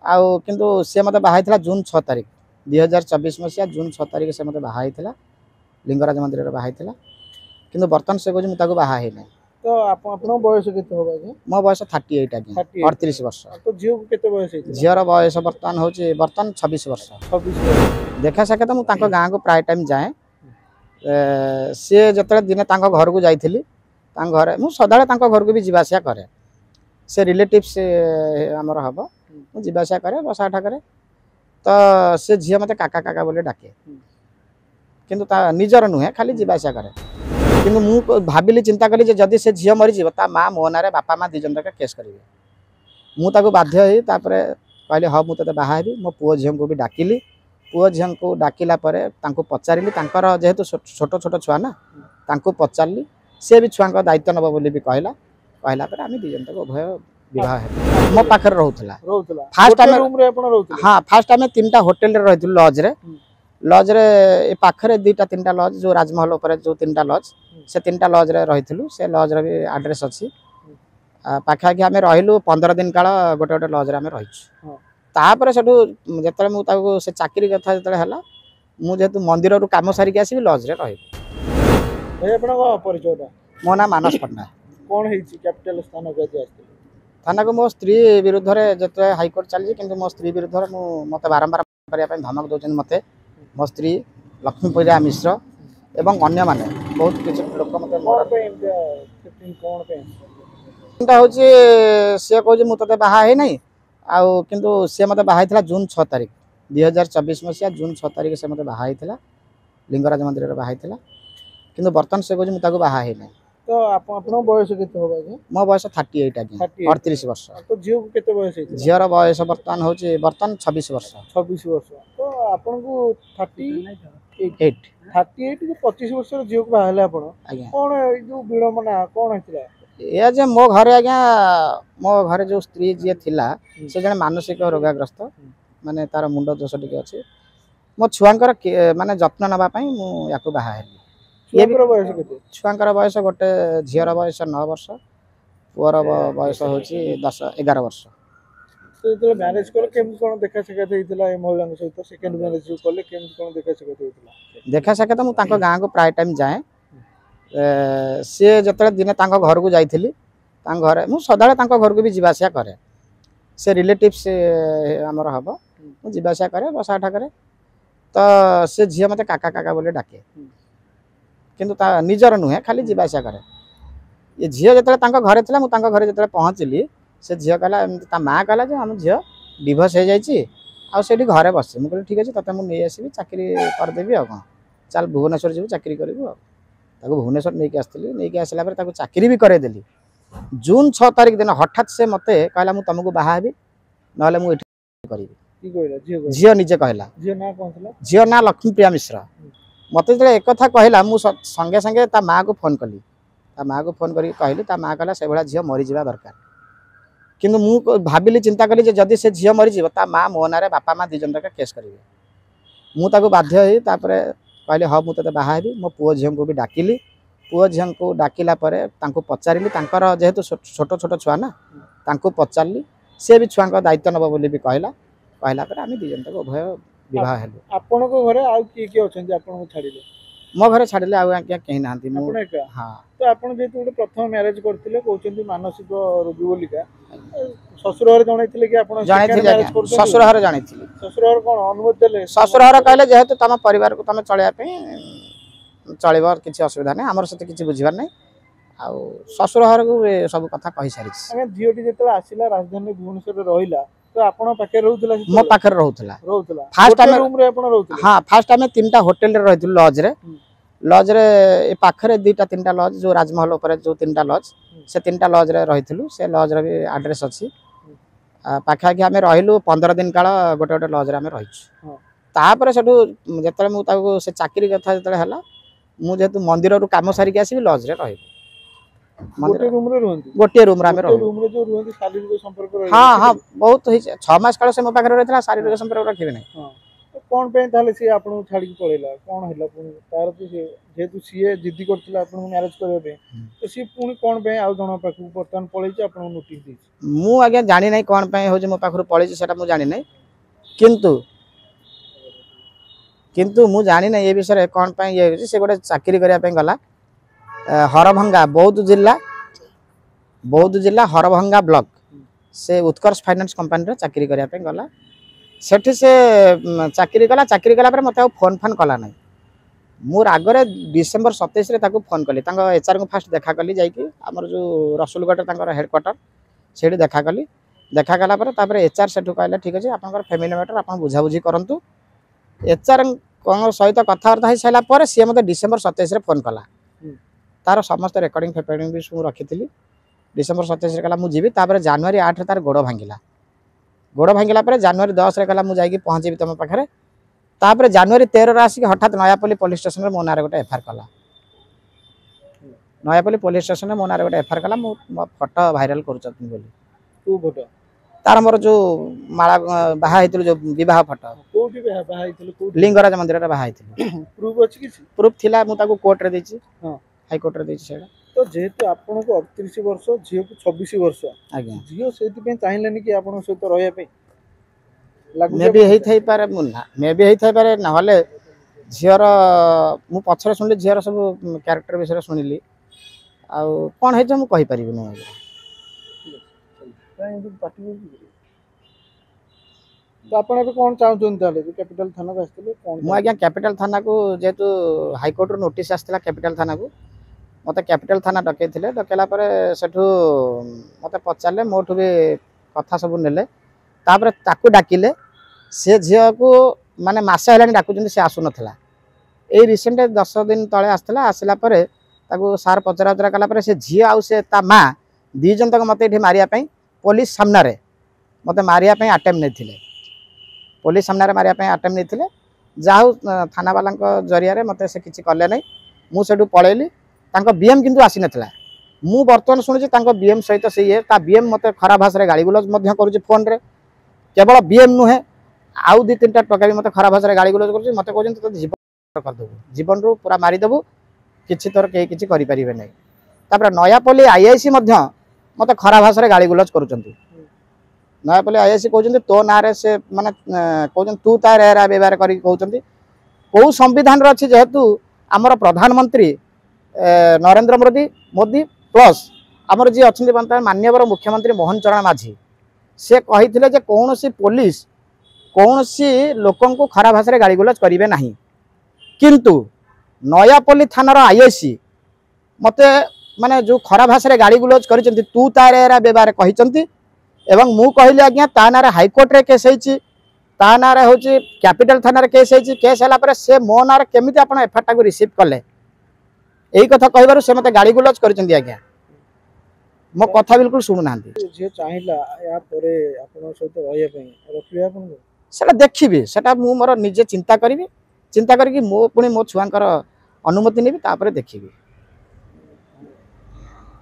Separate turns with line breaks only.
आउ किंतु सी मत बाहर जून 6 तारिख 2024 मसीहा जून 6 तारिख से मत बाहर लिंगराज मंदिर बाहर किंतु बर्तमान से कहूँ मुझे बाहा ना।
तो आपन बयस केते होबा जे?
मो बयस 38 आज्ञा 38 वर्ष।
तो झियो को केते बयस है?
झीर बयस बर्तमान होची बर्तमान 26 वर्ष।
26 वर्ष।
देखा साके तो मु गाँ को प्राय टाइम जाए सी जो दिने घर को जाइली घर मुझे सदा घर को भी जीवासा कै से रिलेटिव्स आमर हम मुझे जीवासा कै बसा उठा कै तो सी झी मत काका काका बोले डाके किंतु निजर नुहे खाली जीवासा कै किंतु मु भाविली चिंता कली जदि से झी मरीज माँ मो ना बापा माँ दिजन तक केस करेंगे मुझे बाध्य कहली हाँ मुझे बाहरी मो पुओ झील को भी डाकिली पुओ झील को डाकिला पचारि जेहेतु छोट छोट छुआ ना पचारि सी भी छुआ दायित्व नब बोली भी कहला आम दिजन तक उभय विवाह मो पाखे रोला हाँ फास्ट आम 3टा होटेल रही लज लज रे पाखे 2टा 3टा लज जो राजमहल जो 3टा लज से 3टा लज रही से लज भी आड्रेस अच्छी पाखापाखि आम रही 15 दिन काल गोटे गोटे लज रही से जो से चाकरी कथा जो मुझे मंदिर रू कम सारिक आसि लज रही मो ना मानस पट्टना
कौन कैपिटल स्थान
थाना को मो स्त्री विरुद्ध जो हाईकोर्ट चली कि मो स्त्री विरुद्ध मत बारंबार करने धमक दौरान मत मो स्त्री लक्ष्मीप्रिया मिश्र एवं अन्य माने बहुत किसी लोक मत हूँ सी कह मुझे बाहा ना आउ किंतु सी मत बाहर जून 6 तारिख 2024 मसीहा जून 6 तारिख से मत बाहर लिंगराज मंदिर बाहर किंतु बर्तमान से कहूँ मुझे बाहा ना।
तो आपन बयस केते होबा जे?
मो बयस 38 आज्ञा 38 वर्ष।
तो झियो को केते बयस है?
झीर बयस बर्तमान होची बर्तमान 26 वर्ष।
26 वर्ष। तो आपन को 38 जो 25 वर्ष झियो को बाहले आपन कोन जो विडंबना कोन हेतिला?
ए जे मो घरे आज्ञा मो घरे जो स्त्री जे थिला से जने मानसिक रोगाग्रस्त माने तार मुंड दोष टिके अछि मो छुआंकर माने जत्न नबा पई मु याको बाहा हेली छुआंकर बयस गोटे झीर बयस 9 वर्ष पुअर बयस होची 10-11 वर्ष।
तो मैरिज कर केम कोन देखा सके देइतला ए महिला के सहित सेकंड मैरिज जो करले केम कोन देखा सके देइतला?
देखा सके तो मु गाँ को प्राय टाइम जाए सी जो दिने घर को जाइली घर मुझे सदा घर को भी जीवासा कै से रिलेटिव्स आमर हम मुझे जीवासा कै बसा उठा कै तो सी झी मत काका काका बोले डाके किंतु निजर नुहे खाली जीवासा कै ये झी जो घरे थी मुझे घरे जो पहुँचली से झी कहला माँ कहला जो आम झी डिभोर्स हो जाइए घरे बस मुझे ठीक अच्छे ते मुझे आसबि चाकरी करदेवी आ कौन चल भुवनेश्वर जी चाकरी करूँ भुवनेश्वर नहीं आसती नहीं आसला चाकरी भी करदेली जून 6 तारिख दिन हठात से मत कहला मुझे तुमको बाहाबी ना मुझे करी झील निजे कहला झील ना लक्ष्मीप्रिया मिश्र मत जो एक कथा कहला मुझे संगे संगे ता माँ को फोन कली माँ को फोन करी कहली माँ कहला से भाया झील मरीज दरकार किंतु मु भाविली चिंता कली जदि से झील मरीज माँ मो ना बापा माँ दिजन तक केस करेंगे मुझे बाध्य कहली हाँ मुझे बाहरी मो पुओ झील को भी डाकिली पुओ झील को डाकिला पचारि जेहेतु छोट छोट छुआ ना पचारि सी भी छुआ दायित्व नब बोली भी कहला आम दिजन तक उभय विवाह हेलु।
आपन को घरे आ किए अछंती आपन को छाडिले?
मो घरे छाडिले आ कहीं ना
हाँ तो आपन जेतु गोटे प्रथम मैरिज करथिले कहउछंती मानसिक रोगी बोलिका ससुर घर जणाइथिले कि आपन
ससुर घर जानिथिले
ससुर घर कोन अनुमति देले?
ससुर घर कहले जेहेतु तम परिवार को तम चलया पे चलबार किसी असुविधा नहीं आमर से किसी बुझीबार नहीं आउ ससुर घर को सब कथा कहि सारी
आमे झियोटी जेतला आसिला राजधानी भुवनेश्वर रहिला तो आपण पाखे रहउतला?
मो पाखे रहउतला
फास्ट टाइम रूम रे आपण रहउतला?
हां फास्ट टाइम 3टा होटेल रे रहितु लज रे पाखे 2टा 3टा लज जो राजमहल जो 3टा लज से 3टा लज रही से लज भी आड्रेस अच्छी पाखापाखि आम रही 15 दिन काल गोटे गोटे लज रही से जो से चाकरी कथा जो मुझे मंदिर रू कम सारिक आसि लज रही गोटे रूम हाँ हाँ बहुत 6 मास काल से मो पाखे रही शारीरिक संपर्क रखिए ना
कौन पे ताले सी आपन छाड़ी पळेला कोन हैला पुनी तार तो से जेतु सीए जिद्दी करथिला आपन मैरिज करबे पे तो सी पुनी कोन पे आ जणा पाखु बर्तन पळै छी आपन नोटिस दी
मु आगे जानि नै कोन पे हो जे मो पाखरु पळै छी सेटा मु जानि नै किंतु किंतु मु जानि नै ए विषय रे कोन पे ये से गोटे चाकरी करिया पे गला हरभंगा बौद्ध जिल्ला हरभंगा ब्लॉक से उत्कर्ष फाइनेंस कंपनी रे चाकरी करिया पे गला सेठी से चाकरी कला पर मते फोन फान कला नै मोर आगरे डिसेंबर 27 रे ताको फोन कली तांको एचआर को फास्ट देखा कली जाई कि हमर जो रसुलगढ़ तांकर हेडक्वार्टर सेठी देखा कला पर तापर एचआर सेठु कहले ठीक अछि आपनकर फैमिली मैटर आपन बुझा बुझी करंतु एचआर कोन सहित कथावार्ता हो साइला पर सी मते डिसेंबर 27 रे फोन कला तार समस्त रेकॉर्डिंग फेकॉर्डिंग भी सु रखिथिली डिसेंबर 27 रे कला मु जीबी तापर जनवरी 8 रे तार गोड़ भांगिला पर जनवरी 10 रे कला मु जाई कि पहुंचीबी तम पाखरे तापर जनवरी 13 रे आसी हठात नयापल्ली पुलिस स्टेशन रे मो नारे गोटे एफआईआर कला नयापल्ली पुलिस स्टेशन रे मो नारे गोटे एफआईआर कला मो फोटो वायरल करूचथि बोली
तू फोटो
तार मोर जो माला बाहा हेतु जो विवाह फोटो
कोठी बाहा हेतु को
लिंगराज मंदिर रे बाहा हेतु
प्रूफ अछि किछि
प्रूफ थिला मु ताको कोर्ट रे देछि
हां
हाई कोर्ट रे देछि सेडा
तो जेहेतु आपन को 38 वर्ष झियो को 26 वर्ष
आज्ञा
झियो सेति पे चाहिलेनी कि आपन सहित रहया पे
मे भी हेई थाई पारे मुन्ना मे भी हेई थाई पारे न हले झियर मु पछरे सुनली झियर सब कैरेक्टर विषय सुनिली आ कोन हेइ जे मु कहि परिबि नै
तो आपन ଏବେ कोन चाहउछन ताले कैपिटल थाना को आस्थिले कोन
मु आज्ञा कैपिटल थाना को जेतु हाई कोर्ट रो नोटिस आस्थिला कैपिटल थाना को मते कैपिटल थाना डकेथिले डकेला पर सेठु मते पचारले मोठु भी कथा सब नेले तापर ताकू डाकिले से झियो को माने मासे हलानी डाकुचंदी से आसु नथला ए रिसेंट 10 दिन तळे आस्थिला आसिला पर ताकू सार पचरा पचरा कला पर से झियो आउ से ता मा दी जन तक मते एठी मारिया पई पुलिस सामना रे मते मारिया पई अटेम्प्ट नेथिले पुलिस सामना रे मारिया पई अटेम्प्ट नेथिले जाऊ थाना वाला जरिया रे मते से किछि करले नै मु सेडु पळेली तांको बीएम किंतु आसी नथला मु बर्तमान सुनिछि तांको बीएम सहित से ये ता बीएम मते खराब भाषा रे गाली गुलोज मध्य करूछि फोन रे केवल बीएम नुहे आउ दी तीनटा टका भी मते खराब भाषा रे गाली गुलोज करूछि मते कहजन तो जीवन कर देबो जीवन रो पूरा मारी देबो किछि तोर के किछि करि परिबे नै तापर नयापल्ली आईआईसी मध्य मते खराब भाषा रे गाली गुलोज करूछंती नयापल्ली आईआईसी कहजन तो नारे से माने कहजन तू तार एरा व्यवहार करी कहजन को संविधान रे अछि जेहेतु हमर प्रधानमंत्री नरेंद्र मोदी प्लस आमर जी अच्छा माननीय मुख्यमंत्री मोहन चरण माझी से कही जे कौन सी पुलिस कौन सी लोकं को खराब भाषा गाड़ी गुलज करेंगे ना किंतु नयापल्ली थानार आईआईसी मते माने जो खराब भाषा गाड़ी गुलज कर तू तार व्यवहार कही एवं मु कहली आज्ञा ता ना हाईकोर्ट रे केस होती ता ना हूँ कैपिटल थाना केस होती केस है से मो ना केमी आप एफआईआर को रिसीव कले यही कथा कहबार से मते गाड़ी गुलज करचंदी आज्ञा मो कथा बिल्कुल सुनु नांती
जे चाहिला या परे आपन सहित रहया पे रखिबे आपन
सेटा देखिबे सेटा मु मोर निजे चिंता करिवि चिंता करके मो पुणी मो छुआंकर अनुमति नेबी तापर देखिबी।